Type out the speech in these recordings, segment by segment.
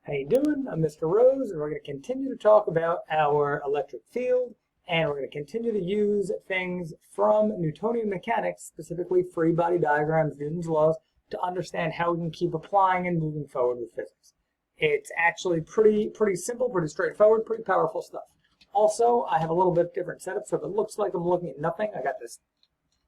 How you doing? I'm Mr. Rose, and we're going to continue to talk about our electric field, and we're going to continue to use things from Newtonian mechanics, specifically free body diagrams, Newton's laws, to understand how we can keep applying and moving forward with physics. It's actually pretty simple, pretty straightforward, pretty powerful stuff. Also, I have a little bit different setup, so if it looks like I'm looking at nothing, I got this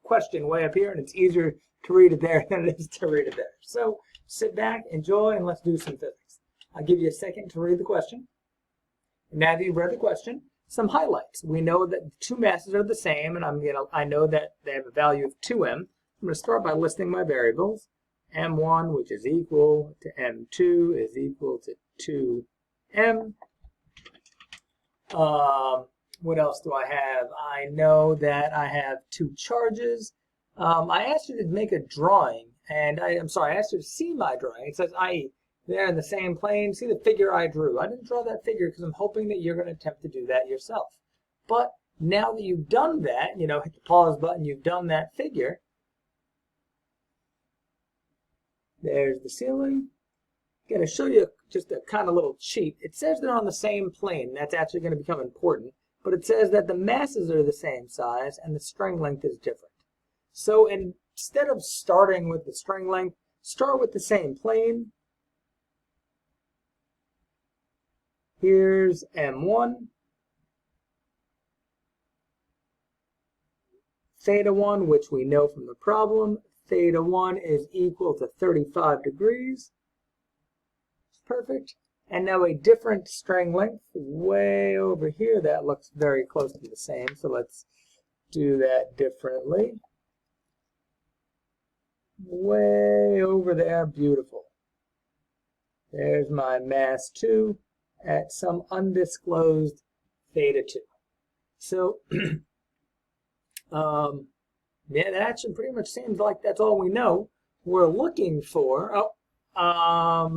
question way up here, and it's easier to read it there than it is to read it there. So sit back, enjoy, and let's do some physics. I'll give you a second to read the question. Now that you've read the question, some highlights. We know that the two masses are the same, and I know that they have a value of 2m. I'm going to start by listing my variables. m1, which is equal to m2, is equal to 2m. What else do I have? I know that I have two charges. I asked you to make a drawing, and I asked you to see my drawing. It says IE. They're in the same plane. See the figure I drew. I didn't draw that figure because I'm hoping that you're going to attempt to do that yourself. But now that you've done that, hit the pause button, you've done that figure. There's the ceiling. I'm going to show you just a kind of little cheat. It says they're on the same plane. That's actually going to become important. But it says that the masses are the same size and the string length is different. So instead of starting with the string length, start with the same plane. Here's M1, theta 1, which we know from the problem. Theta 1 is equal to 35 degrees. Perfect. And now a different string length way over here. That looks very close to the same, so let's do that differently. Way over there, beautiful. There's my mass 2. At some undisclosed theta 2. So, yeah, that actually pretty much seems like that's all we know. We're looking for, I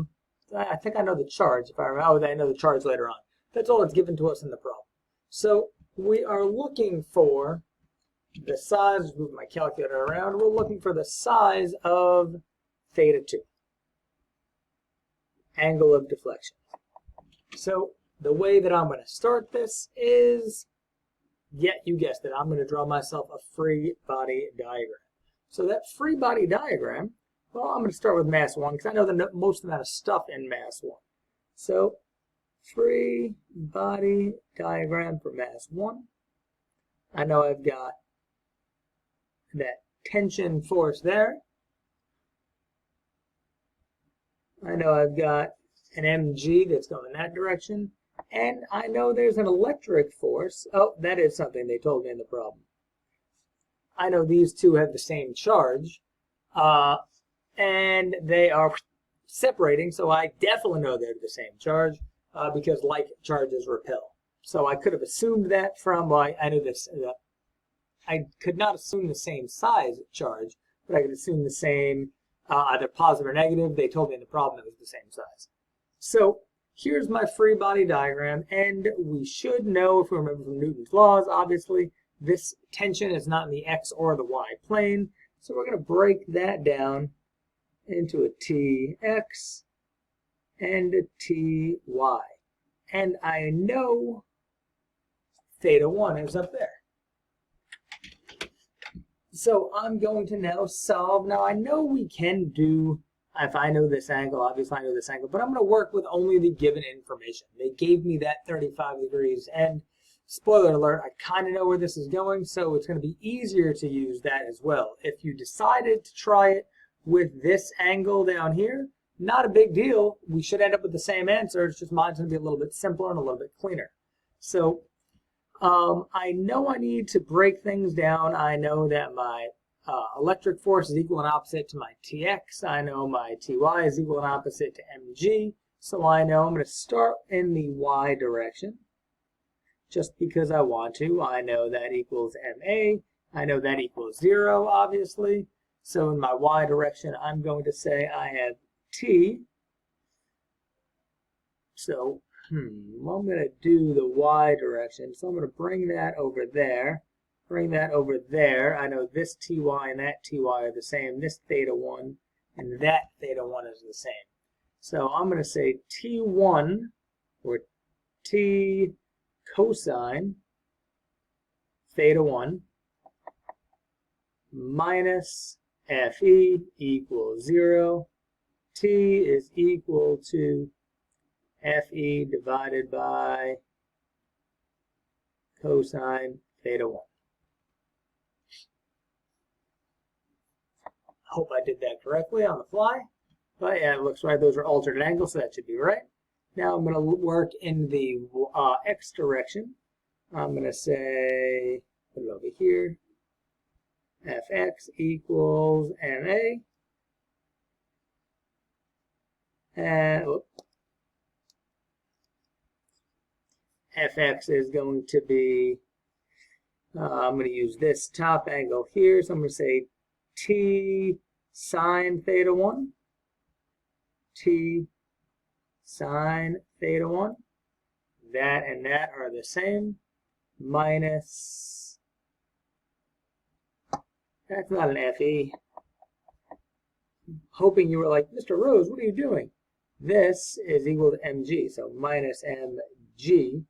think I know the charge, if I remember. I know the charge later on. That's all that's given to us in the problem. So, we are looking for the size, let's move my calculator around, we're looking for the size of theta 2. Angle of deflection. So the way that I'm going to start this is, yeah, you guessed it, I'm going to draw myself a free body diagram. So that free body diagram, well, I'm going to start with mass 1 because I know the most amount of stuff in mass 1. So free body diagram for mass 1. I know I've got that tension force there. I know I've got an mg that's going in that direction, and I know there's an electric force. Oh, that is something they told me in the problem. I know these two have the same charge, and they are separating, so I definitely know they're the same charge because like charges repel. So I could have assumed that from, well, I knew this. I could not assume the same size charge, but I could assume the same, either positive or negative. They told me in the problem it was the same size. So here's my free body diagram, and we should know, if we remember from Newton's laws, obviously, this tension is not in the x or the y plane. So we're going to break that down into a tx and a ty. And I know theta 1 is up there. So I'm going to now solve. Now I know we can do, if I know this angle, obviously I know this angle, but I'm going to work with only the given information. They gave me that 35 degrees, and spoiler alert, I kind of know where this is going, so it's going to be easier to use that as well. If you decided to try it with this angle down here, not a big deal. We should end up with the same answer. It's just mine's going to be a little bit simpler and a little bit cleaner. So I know I need to break things down. I know that my electric force is equal and opposite to my Tx. I know my Ty is equal and opposite to mg. So I know I'm going to start in the y direction just because I want to. I know that equals ma. I know that equals 0, obviously. So in my y direction, I'm going to say I have t. So, I'm going to do the y direction. So I'm going to bring that over there. Bring that over there. I know this ty and that ty are the same. This theta 1 and that theta 1 is the same. So I'm going to say T1 or T cosine theta 1 minus Fe equals 0. T is equal to Fe divided by cosine theta 1. Hope I did that correctly on the fly. But yeah, it looks right. Those are alternate angles, so that should be right. Now I'm going to work in the x direction. I'm going to say, put it over here, fx equals ma. And fx is going to be, I'm going to use this top angle here. So I'm going to say t sine theta 1. T sine theta 1. That and that are the same. Minus, that's not an Fe. Hoping you were like, Mr. Rose, what are you doing? This is equal to mg, so minus mg.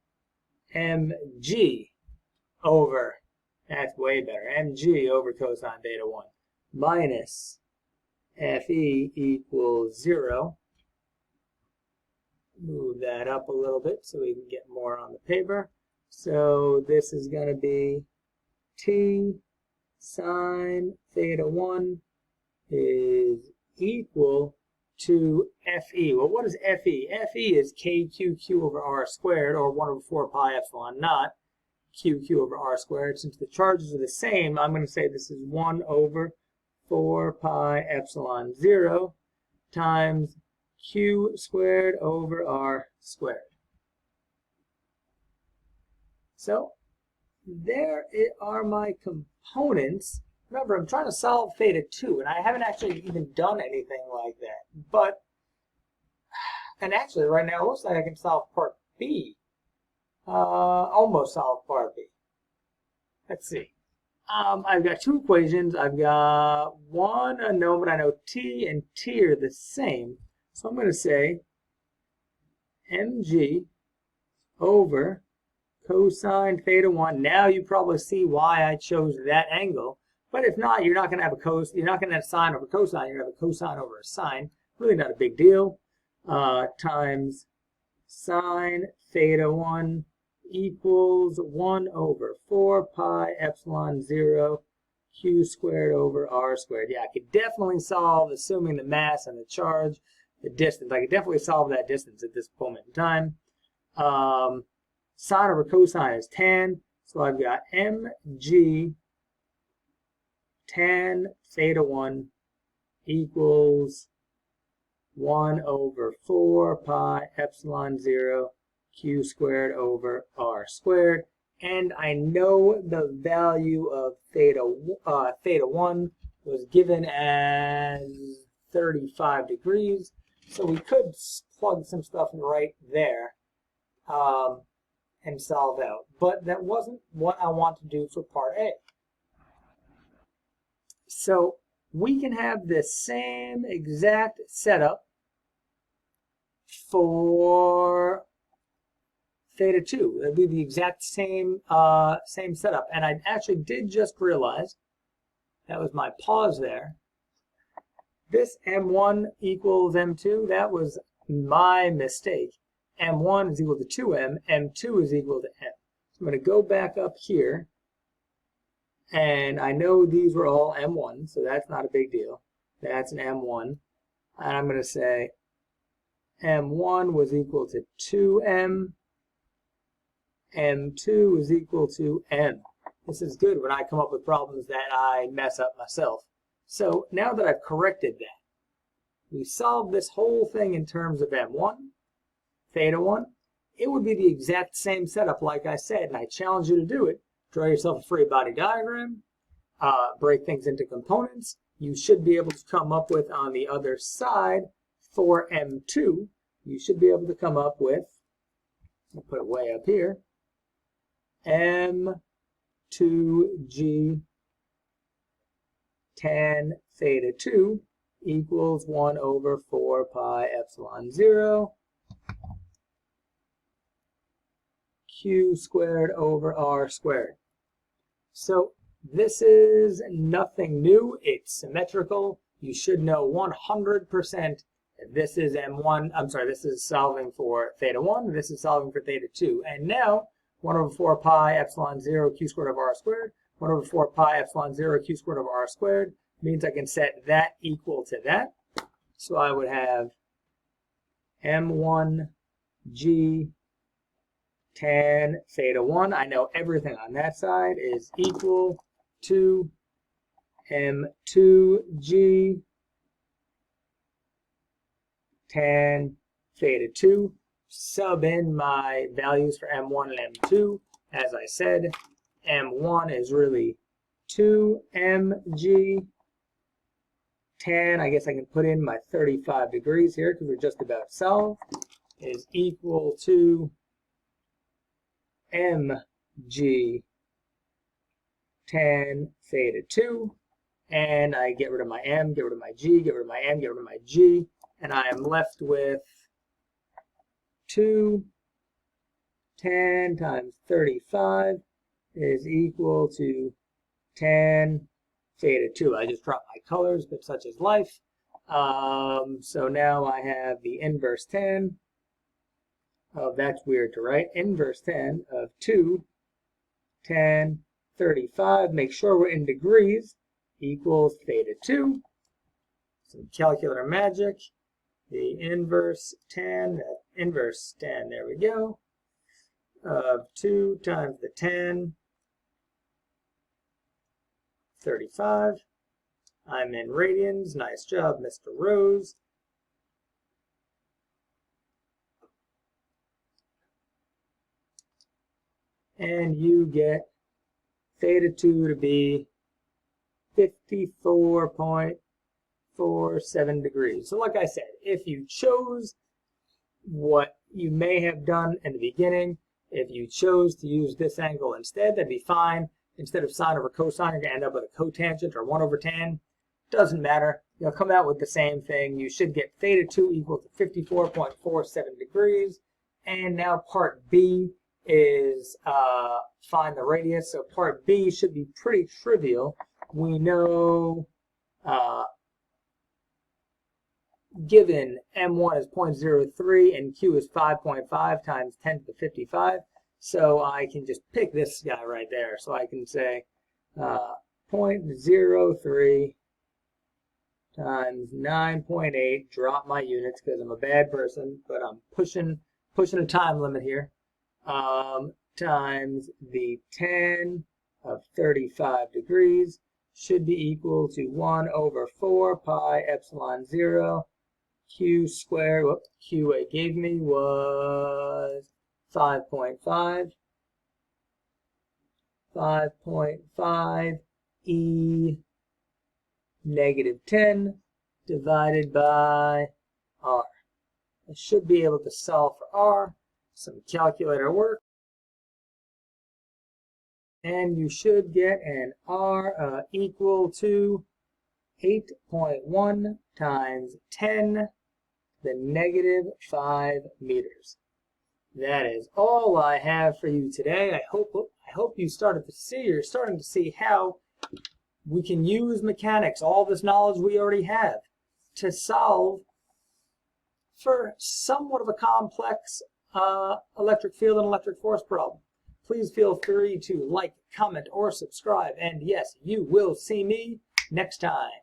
Mg over, that's way better, mg over cosine theta 1 minus Fe equals 0. Move that up a little bit so we can get more on the paper. So this is going to be T sine theta 1 is equal to Fe. Well, what is Fe? Fe is kqq over r squared, or 1 over 4 pi epsilon naught qq over r squared. Since the charges are the same, I'm going to say this is 1 over 4 pi epsilon 0 times q squared over r squared. So there are my components. Remember, I'm trying to solve theta 2, and I haven't actually even done anything like that. But, and actually right now it looks like I can solve part B. Almost solve part B. Let's see. I've got two equations. I've got one unknown, but I know t and t are the same. So I'm going to say mg over cosine theta 1. Now you probably see why I chose that angle. But if not, you're not going to have you're not going to have sine over cosine. You're going to have a cosine over a sine. Really not a big deal. Times sine theta 1 equals 1 over 4 pi epsilon 0 q squared over r squared. Yeah, I could definitely solve, assuming the mass and the charge, the distance. I could definitely solve that distance at this moment in time. Sine over cosine is tan, so I've got mg tan theta 1 equals 1 over 4 pi epsilon 0 q squared over r squared. And I know the value of theta 1 was given as 35 degrees. So we could plug some stuff right there and solve out. But that wasn't what I want to do for part A. So we can have the same exact setup for theta 2. It'll be the exact same same setup. And I actually did just realize, that was my pause there, this m1 equals m2, that was my mistake. m1 is equal to 2m, m2 is equal to m. So I'm going to go back up here, and I know these were all m1, so that's not a big deal. That's an m1. And I'm going to say m1 was equal to 2m, m2 is equal to m. This is good when I come up with problems that I mess up myself. So now that I've corrected that, we solved this whole thing in terms of m1, theta 1. It would be the exact same setup like I said, and I challenge you to do it. Draw yourself a free body diagram, break things into components. You should be able to come up with, on the other side, for m2, you should be able to come up with, I'll put it way up here, m2g tan theta 2 equals 1 over 4 pi epsilon 0 q squared over r squared. So this is nothing new. It's symmetrical. You should know 100% this is M1. I'm sorry, this is solving for theta 1. This is solving for theta 2. And now 1 over 4 pi epsilon 0 q squared over r squared. 1 over 4 pi epsilon 0 q squared over r squared means I can set that equal to that. So I would have M1 G tan theta 1. I know everything on that side is equal to M2G tan theta 2. Sub in my values for M1 and M2. As I said, M1 is really 2mg tan, I guess I can put in my 35 degrees here because we're just about solved, is equal to mg tan theta 2. And I get rid of my m, get rid of my g, get rid of my m, get rid of my g, and I am left with 2 tan times 35 is equal to tan theta 2. I just dropped my colors, but such is life. So now I have the inverse tan of, that's weird to write, inverse tan of 2 tan 35. Make sure we're in degrees, equals theta 2. Some calculator magic. The inverse tan, there we go, of 2 times the tan 35. I'm in radians. Nice job, Mr. Rose. And you get theta 2 to be 54.47 degrees. So like I said, if you chose what you may have done in the beginning, if you chose to use this angle instead, that'd be fine. Instead of sine over cosine, you're going to end up with a cotangent or 1 over tan. Doesn't matter. You'll come out with the same thing. You should get theta 2 equal to 54.47 degrees. And now part B is find the radius. So part B should be pretty trivial. We know given M1 is 0.03 and Q is 5.5 times 10 to the 55. So I can just pick this guy right there. So I can say 0.03 times 9.8, drop my units because I'm a bad person, but I'm pushing a time limit here, times the tan of 35 degrees should be equal to 1 over 4 pi epsilon 0 q squared. What Q it gave me was 5.5. 5.5 e negative 10 divided by r. I should be able to solve for r. Some calculator work. And you should get an r equal to 8.1 times 10 to the negative 5 meters. That is all I have for you today. I hope you started to see, you're starting to see how we can use mechanics, all this knowledge we already have, to solve for somewhat of a complex electric field and electric force problem. Please feel free to like, comment, or subscribe. And yes, you will see me next time.